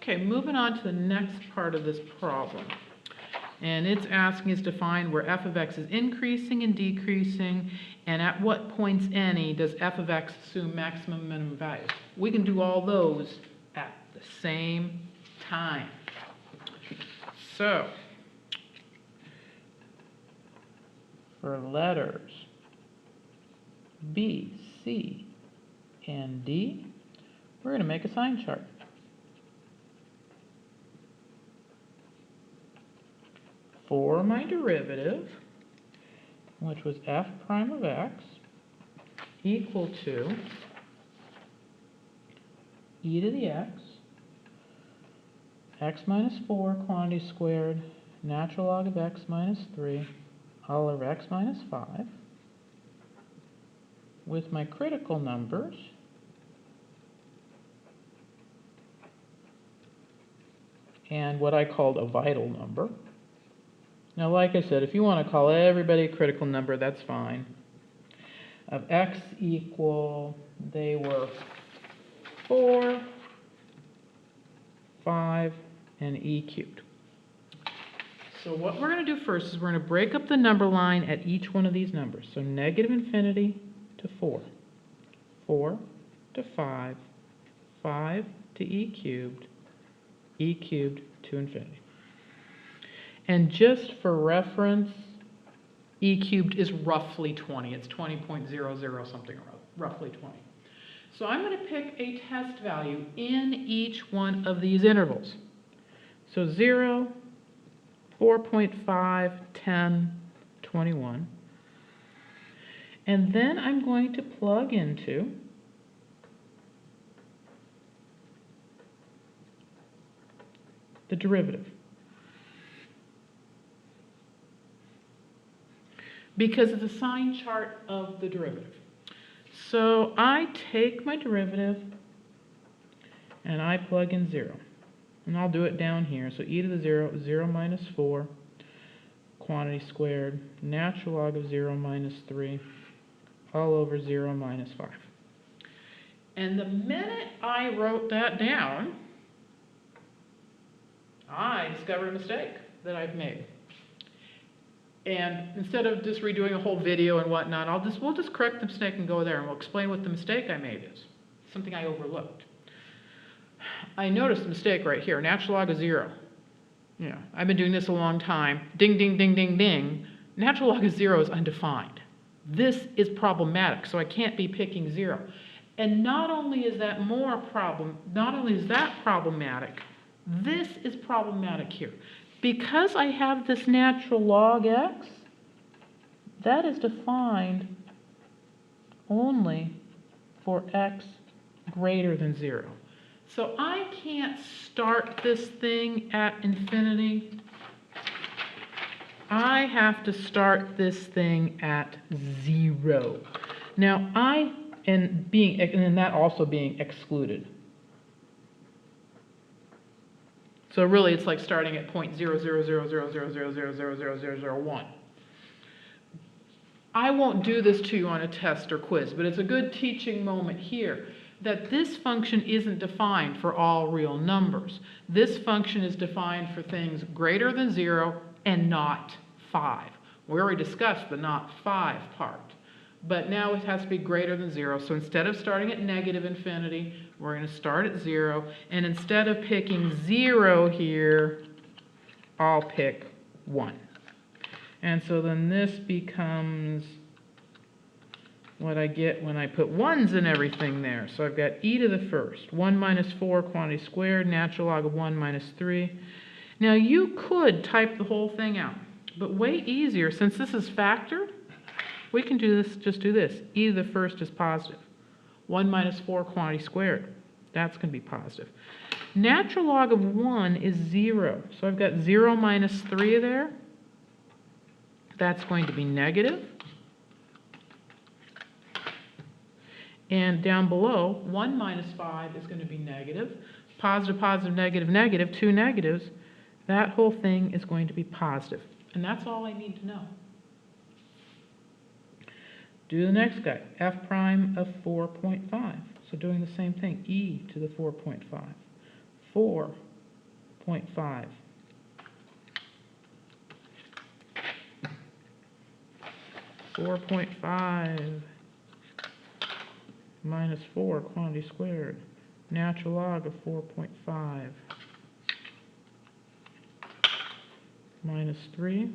Okay, moving on to the next part of this problem. And it's asking us to find where f of x is increasing and decreasing, and at what points any does f of x assume maximum and minimum values. We can do all those at the same time. So, for letters B, C, and D, we're going to make a sign chart. For my derivative, which was f prime of x, equal to e to the x minus 4 quantity squared, natural log of x minus 3, all over x minus 5, with my critical numbers, and what I called a vital number. Now, like I said, if you want to call everybody a critical number, that's fine. Of x equal, they were 4, 5, and e cubed. So what we're going to do first is we're going to break up the number line at each one of these numbers. So negative infinity to 4, 4 to 5, 5 to e cubed to infinity. And just for reference, e cubed is roughly 20. It's 20.00 something or other, roughly 20. So I'm going to pick a test value in each one of these intervals. So 0, 4.5, 10, 21. And then I'm going to plug into the derivative. Because it's a sign chart of the derivative. So I take my derivative and I plug in 0. And I'll do it down here. So e to the 0, 0 minus 4, quantity squared, natural log of 0 minus 3, all over 0 minus 5. And the minute I wrote that down, I discovered a mistake that I've made. And instead of just redoing a whole video and whatnot, we'll just correct the mistake and go there, and we'll explain what the mistake I made is. Something I overlooked. I noticed a mistake right here, natural log of 0. Yeah, I've been doing this a long time. Ding, ding, ding, ding, ding. Natural log of 0 is undefined. This is problematic, so I can't be picking 0. And not only is that problematic, this is problematic here. Because I have this natural log x, that is defined only for x greater than 0. So I can't start this thing at infinity. I have to start this thing at 0. Now and that also being excluded. So really, it's like starting at 0.0000000000001. I won't do this to you on a test or quiz, but it's a good teaching moment here that this function isn't defined for all real numbers. This function is defined for things greater than 0 and not 5. We already discussed the not 5 part. But now it has to be greater than 0. So instead of starting at negative infinity, we're going to start at 0. And instead of picking 0 here, I'll pick 1. And so then this becomes what I get when I put 1s in everything there. So I've got e to the first, 1 minus 4 quantity squared, natural log of 1 minus 3. Now you could type the whole thing out, but way easier, since this is factored, we can do this, just do this. E to the first is positive. 1 minus 4 quantity squared. That's going to be positive. Natural log of 1 is 0. So I've got 0 minus 3 there. That's going to be negative. And down below, 1 minus 5 is going to be negative. Positive, positive, negative, negative, 2 negatives. That whole thing is going to be positive. And that's all I need to know. Do the next guy, f prime of 4.5. So doing the same thing, e to the 4.5. 4 0.5. (4.5) minus 4, quantity squared. Natural log of 4.5 minus 3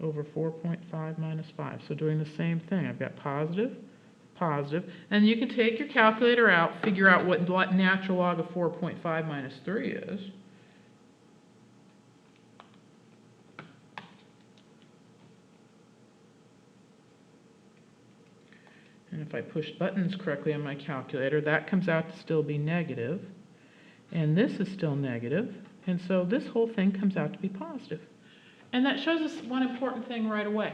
over 4.5 minus 5. So doing the same thing. I've got positive, positive, and you can take your calculator out, figure out what natural log of 4.5 minus 3 is. And if I push buttons correctly on my calculator, that comes out to still be negative. And this is still negative. And so this whole thing comes out to be positive. And that shows us one important thing right away.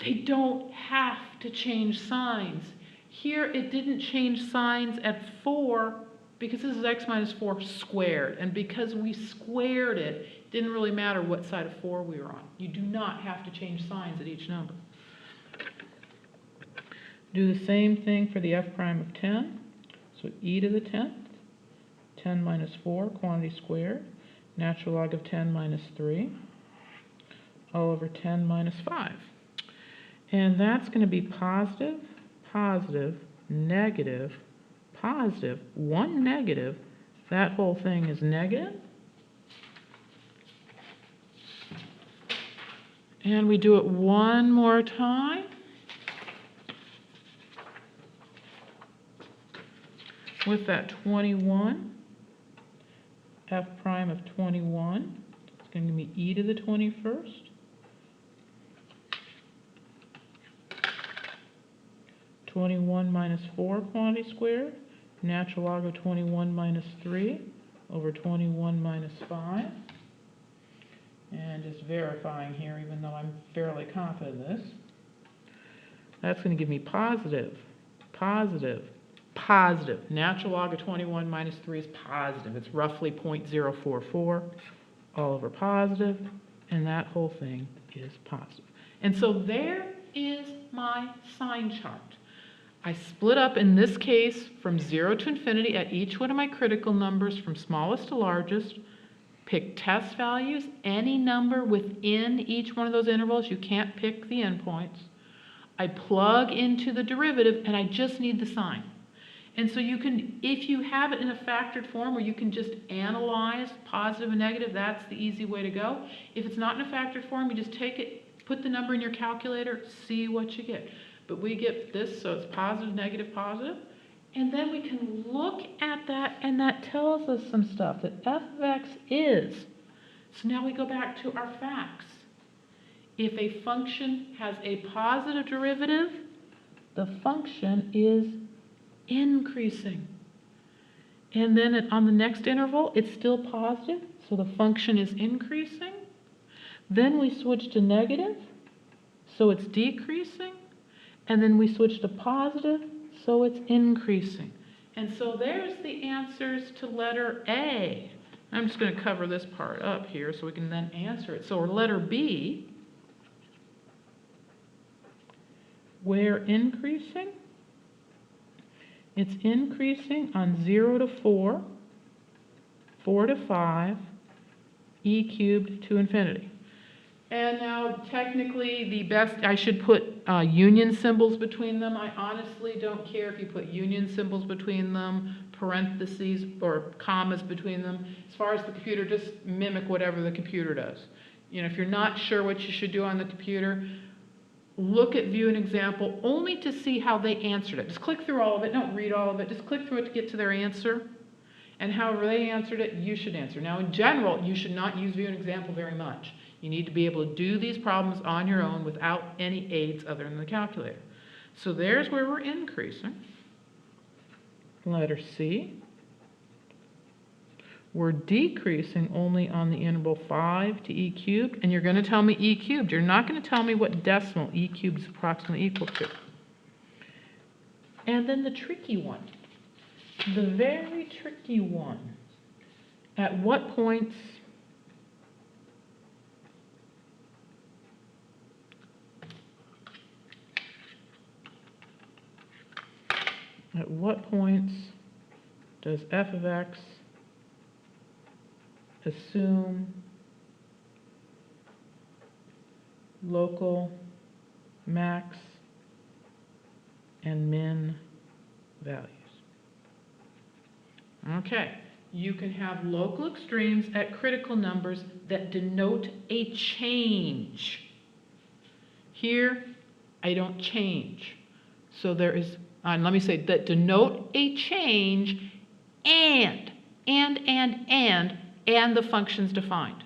They don't have to change signs. Here it didn't change signs at 4 because this is x minus 4 squared. And because we squared it, it didn't really matter what side of 4 we were on. You do not have to change signs at each number. Do the same thing for the f prime of 10. So e to the 10th, 10 minus 4, quantity squared, natural log of 10 minus 3, all over 10 minus 5. And that's going to be positive, positive, negative, positive, 1 negative. That whole thing is negative. And we do it one more time. With that 21, f prime of 21, it's going to be e to the 21st. 21 minus 4 quantity squared, natural log of 21 minus 3 over 21 minus 5. And just verifying here, even though I'm fairly confident in this. That's going to give me positive, positive, positive. Natural log of 21 minus 3 is positive. It's roughly 0.044, all over positive, and that whole thing is positive. And so there is my sign chart. I split up, in this case, from 0 to infinity at each one of my critical numbers, from smallest to largest. Pick test values, any number within each one of those intervals. You can't pick the endpoints. I plug into the derivative, and I just need the sign. And so you can, if you have it in a factored form where you can just analyze positive and negative, that's the easy way to go. If it's not in a factored form, you just take it, put the number in your calculator, see what you get. But we get this, so it's positive, negative, positive. And then we can look at that, and that tells us some stuff, that f of x is. So now we go back to our facts. If a function has a positive derivative, the function is increasing. And then on the next interval, it's still positive, so the function is increasing. Then we switch to negative, so it's decreasing. And then we switch to positive, so it's increasing. And so there's the answers to letter A. I'm just going to cover this part up here so we can then answer it. So letter B, where increasing? It's increasing on 0 to 4, 4 to 5, e cubed to infinity. And now, technically, the best, I should put union symbols between them. I honestly don't care if you put union symbols between them, parentheses, or commas between them. As far as the computer, just mimic whatever the computer does. You know, if you're not sure what you should do on the computer, look at view an example only to see how they answered it. Just click through all of it. Don't read all of it. Just click through it to get to their answer. And however they answered it, you should answer. Now, in general, you should not use view an example very much. You need to be able to do these problems on your own without any aids other than the calculator. So there's where we're increasing. Letter C. We're decreasing only on the interval 5 to e cubed, and you're going to tell me e cubed. You're not going to tell me what decimal e cubed is approximately equal to. And then the tricky one. The very tricky one. At what points does f of x assume local max and min values. Okay, you can have local extremes at critical numbers that denote a change. Here, I don't change. So there is, let me say, that denote a change and the function's defined.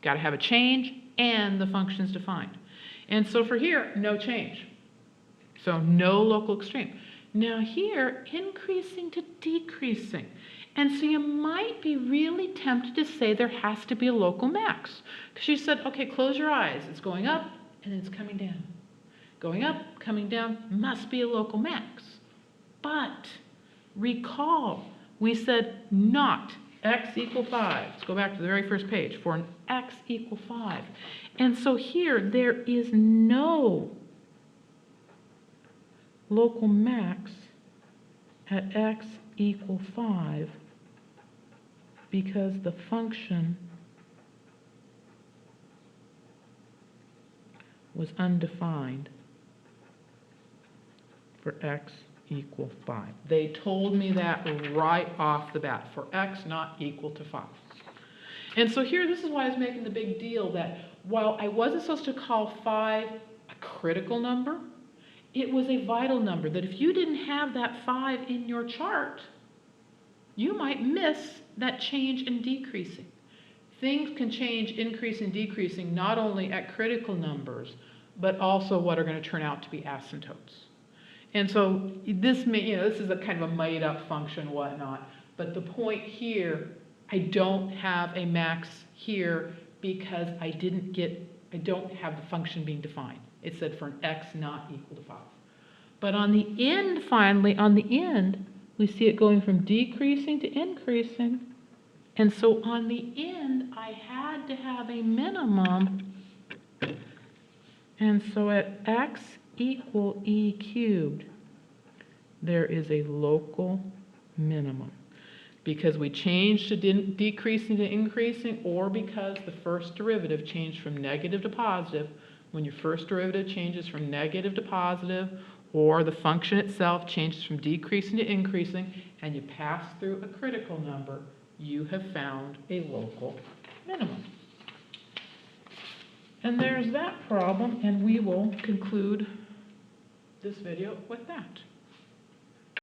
Got to have a change and the function's defined. And so for here, no change. So no local extreme. Now here, increasing to decreasing. And so you might be really tempted to say there has to be a local max. Because you said, okay, close your eyes. It's going up and it's coming down. Going up, coming down, must be a local max. But recall, we said not x equal 5. Let's go back to the very first page. For an x equal 5. And so here, there is no local max at x equal 5 because the function was undefined for x equal 5. They told me that right off the bat, for x not equal to 5. And so here, this is why I was making the big deal that while I wasn't supposed to call 5 a critical number, it was a vital number, that if you didn't have that 5 in your chart, you might miss that change and decreasing. Things can change, increasing, decreasing, not only at critical numbers, but also what are going to turn out to be asymptotes. And so this is a kind of a made up function, whatnot. But the point here, I don't have a max here because I don't have the function being defined. It said for an x not equal to 5. But on the end, finally, on the end, we see it going from decreasing to increasing. And so on the end, I had to have a minimum. And so at x equal e cubed, there is a local minimum. Because we changed to decreasing to increasing, or because the first derivative changed from negative to positive. When your first derivative changes from negative to positive, or the function itself changes from decreasing to increasing, and you pass through a critical number, you have found a local minimum. And there's that problem, and we will conclude this video with that.